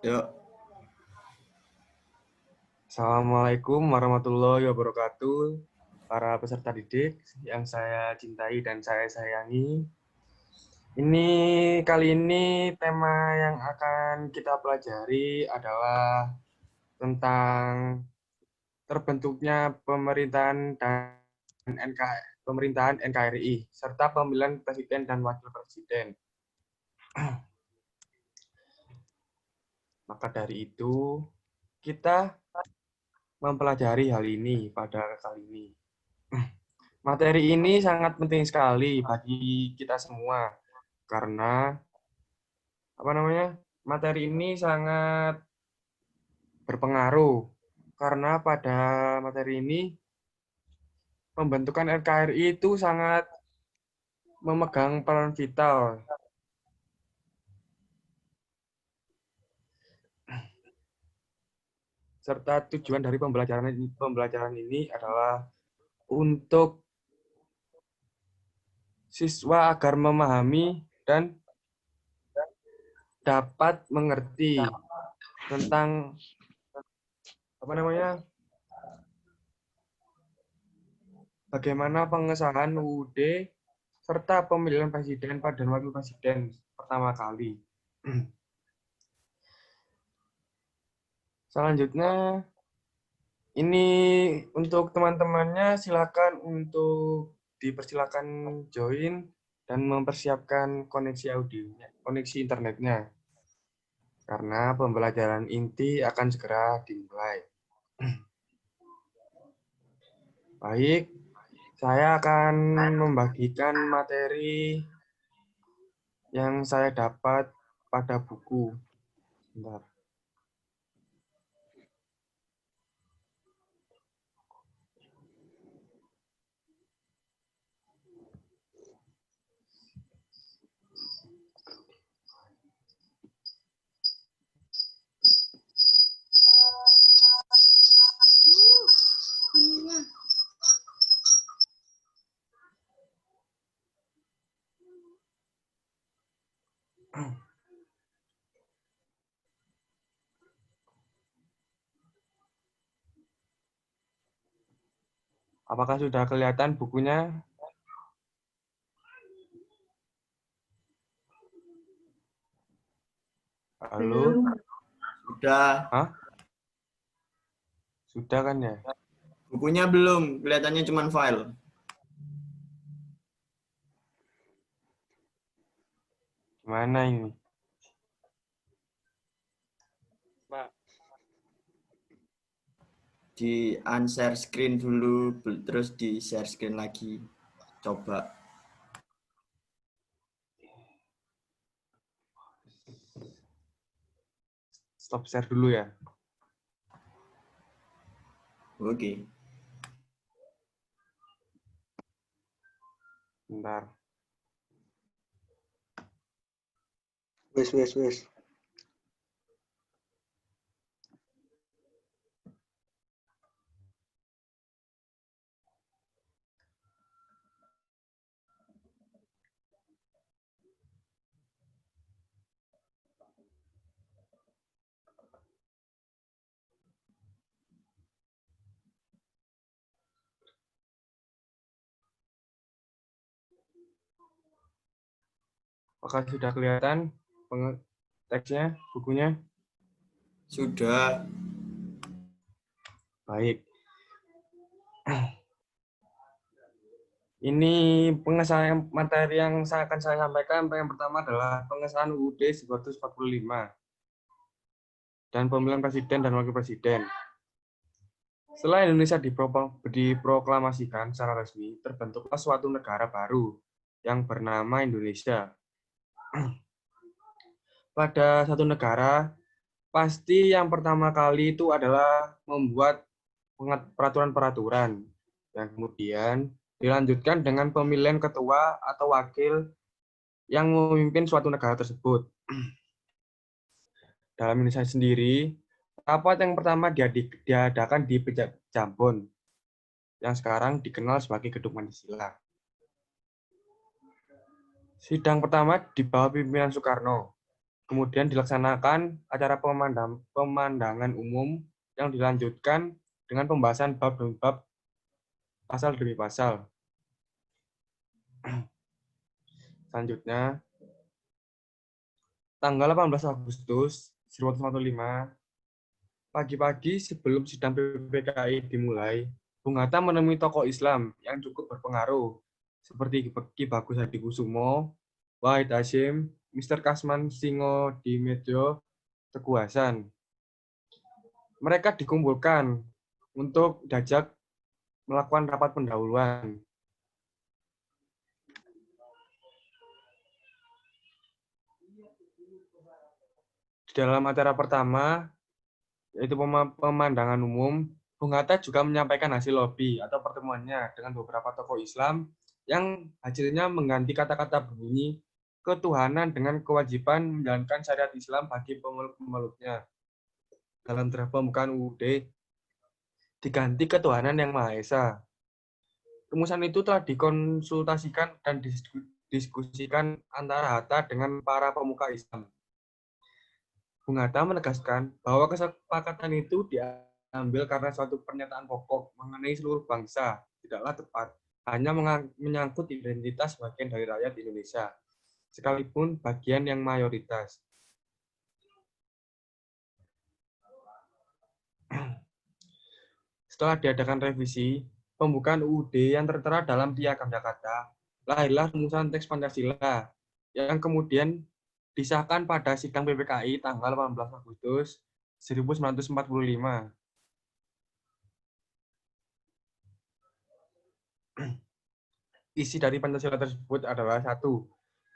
Yuk. Assalamualaikum warahmatullahi wabarakatuh, para peserta didik yang saya cintai dan saya sayangi. Kali ini tema yang akan kita pelajari adalah tentang terbentuknya pemerintahan NKRI serta pemilihan presiden dan wakil presiden. Maka dari itu, kita mempelajari hal ini pada kali ini. Materi ini sangat penting sekali bagi kita semua karena materi ini sangat berpengaruh karena pada materi ini pembentukan NKRI itu sangat memegang peran vital. Serta tujuan dari pembelajaran ini adalah untuk siswa agar memahami dan dapat mengerti tentang bagaimana pengesahan UUD serta pemilihan presiden dan wakil presiden pertama kali. Selanjutnya, ini untuk teman-temannya silakan untuk dipersilakan join dan mempersiapkan koneksi audionya, koneksi internetnya. Karena pembelajaran inti akan segera dimulai. Baik, saya akan membagikan materi yang saya dapat pada buku. Bentar. Apakah sudah kelihatan bukunya? Halo? Belum. Sudah. Hah? Sudah kan ya? Bukunya belum, kelihatannya cuma file. Gimana ini? Di unshare screen dulu, terus di share screen lagi. Coba. Stop share dulu ya. Oke. Bentar. Wes. Apakah sudah kelihatan teksnya, bukunya? Sudah. Baik. Ini pengesahan materi yang akan saya sampaikan. Yang pertama adalah pengesahan UUD 145 dan pemilihan presiden dan wakil presiden. Setelah Indonesia diproklamasikan secara resmi, terbentuklah suatu negara baru yang bernama Indonesia. Pada satu negara, pasti yang pertama kali itu adalah membuat peraturan-peraturan, yang kemudian dilanjutkan dengan pemilihan ketua atau wakil yang memimpin suatu negara tersebut. Dalam Indonesia sendiri, rapat yang pertama diadakan di Jambon, yang sekarang dikenal sebagai Gedung Pancasila. Sidang pertama di bawah pimpinan Soekarno. Kemudian dilaksanakan acara pemandangan umum yang dilanjutkan dengan pembahasan bab demi bab, pasal demi pasal. Selanjutnya, tanggal 18 Agustus 1945, pagi-pagi sebelum sidang PPKI dimulai, Bung Hatta menemui tokoh Islam yang cukup berpengaruh, seperti Ki Bagus Hadikusumo, Wahid Hasyim, Mr. Kasman Singo di Medio, Teguh Hasan. Mereka dikumpulkan untuk diajak melakukan rapat pendahuluan. Di dalam acara pertama, yaitu pemandangan umum, Bung Hatta juga menyampaikan hasil lobby atau pertemuannya dengan beberapa tokoh Islam yang hasilnya mengganti kata-kata berbunyi ketuhanan dengan kewajiban menjalankan syariat Islam bagi pemeluk-pemeluknya. Dalam draft pembukaan UUD diganti ketuhanan yang Maha Esa. Rumusan itu telah dikonsultasikan dan diskusikan antara Hatta dengan para pemuka Islam. Bung Hatta menegaskan bahwa kesepakatan itu diambil karena suatu pernyataan pokok mengenai seluruh bangsa tidaklah tepat, hanya menyangkut identitas bagian dari rakyat Indonesia, sekalipun bagian yang mayoritas. Setelah diadakan revisi, pembukaan UUD yang tertera dalam Piagam Jakarta, lahirlah rumusan teks Pancasila yang kemudian disahkan pada sidang PPKI tanggal 18 Agustus 1945. Isi dari Pancasila tersebut adalah 1.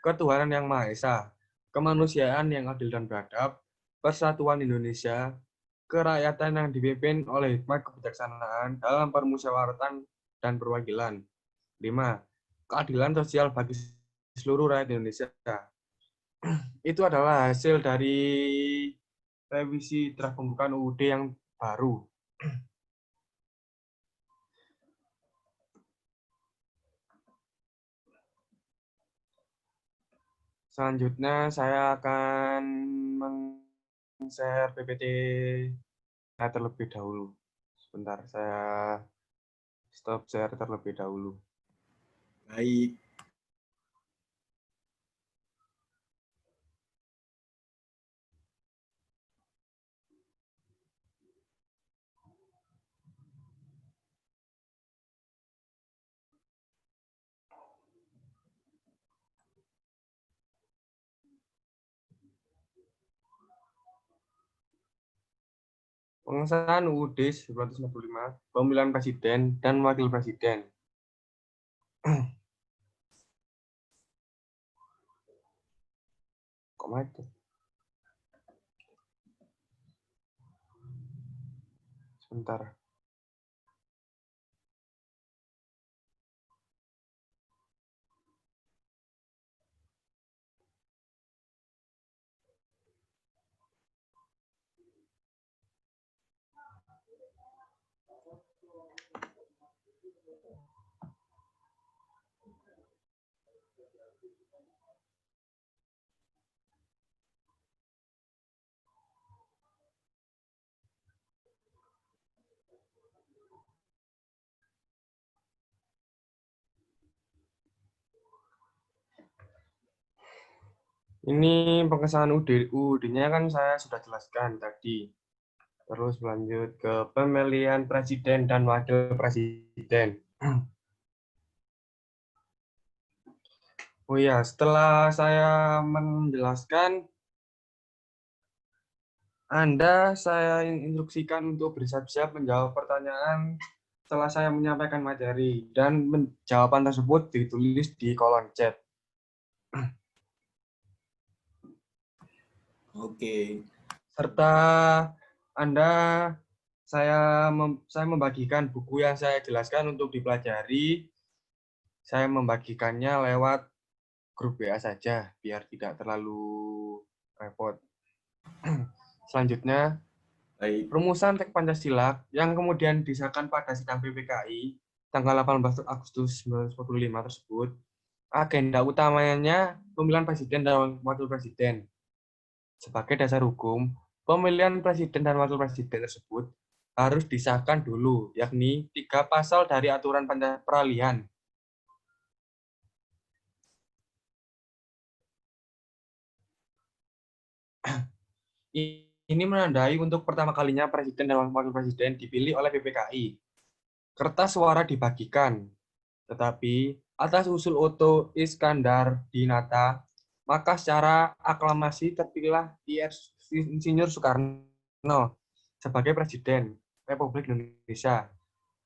Ketuhanan yang Maha Esa, kemanusiaan yang adil dan beradab, persatuan Indonesia, kerakyatan yang dipimpin oleh hikmat kebijaksanaan dalam permusyawaratan dan perwakilan. 5. Keadilan sosial bagi seluruh rakyat Indonesia. Itu adalah hasil dari revisi draft pembukaan UUD yang baru. Selanjutnya saya akan share PPT saya terlebih dahulu. Sebentar, saya stop share terlebih dahulu. Baik. Pengesahan UUD 1945, pemilihan presiden dan wakil presiden. Kok macet? Sebentar. Ini pengesahan UUD-nya kan saya sudah jelaskan tadi. Terus lanjut ke pemilihan presiden dan wakil presiden. Oh ya, setelah saya menjelaskan, Anda saya instruksikan untuk bersiap-siap menjawab pertanyaan setelah saya menyampaikan materi, dan jawaban tersebut ditulis di kolom chat. Oke. Serta Anda, saya membagikan buku yang saya jelaskan untuk dipelajari. Saya membagikannya lewat grup WA saja, biar tidak terlalu repot. Selanjutnya, Baik. rumusan teks Pancasila yang kemudian disahkan pada sidang PPKI tanggal 18 Agustus 1945 tersebut, agenda utamanya pemilihan presiden dan wakil presiden. Sebagai dasar hukum, pemilihan presiden dan wakil presiden tersebut harus disahkan dulu, yakni 3 pasal dari aturan peralihan. Ini menandai untuk pertama kalinya presiden dan wakil presiden dipilih oleh PPKI. Kertas suara dibagikan, tetapi atas usul Otto Iskandar Dinata, maka secara aklamasi terpilihlah Insinyur Soekarno sebagai Presiden Republik Indonesia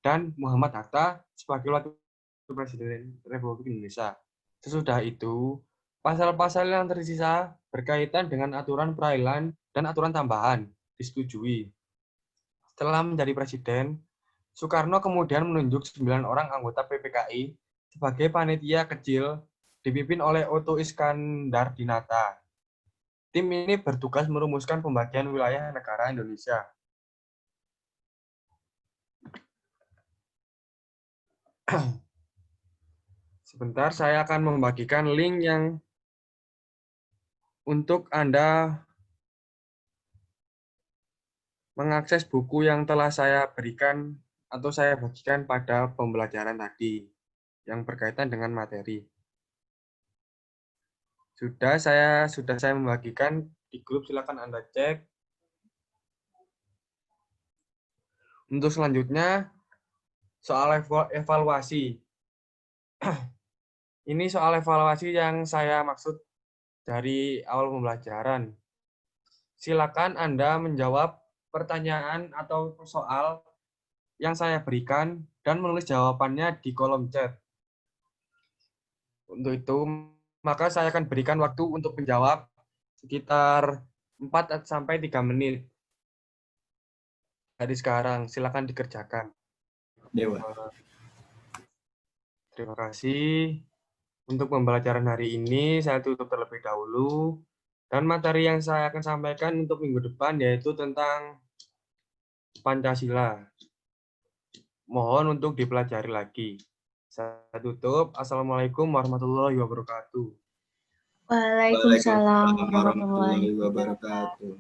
dan Muhammad Hatta sebagai Wakil Presiden Republik Indonesia. Sesudah itu, pasal-pasal yang tersisa berkaitan dengan aturan peralihan dan aturan tambahan disetujui. Setelah menjadi presiden, Soekarno kemudian menunjuk 9 orang anggota PPKI sebagai panitia kecil dipimpin oleh Otto Iskandar Dinata. Tim ini bertugas merumuskan pembagian wilayah negara Indonesia. Sebentar, saya akan membagikan link yang untuk Anda mengakses buku yang telah saya berikan atau saya bagikan pada pembelajaran tadi yang berkaitan dengan materi. Sudah saya membagikan di grup, silakan Anda cek. Untuk selanjutnya soal evaluasi. Ini soal evaluasi yang saya maksud dari awal pembelajaran. Silakan Anda menjawab pertanyaan atau soal yang saya berikan dan menulis jawabannya di kolom chat. Untuk itu, maka saya akan berikan waktu untuk menjawab sekitar 4-3 menit. Dari sekarang, silakan dikerjakan. Dewa. Terima kasih. Untuk pembelajaran hari ini, saya tutup terlebih dahulu. Dan materi yang saya akan sampaikan untuk minggu depan yaitu tentang Pancasila. Mohon untuk dipelajari lagi. Saya tutup. Assalamualaikum warahmatullahi wabarakatuh. Waalaikumsalam warahmatullahi warahmatullahi wabarakatuh.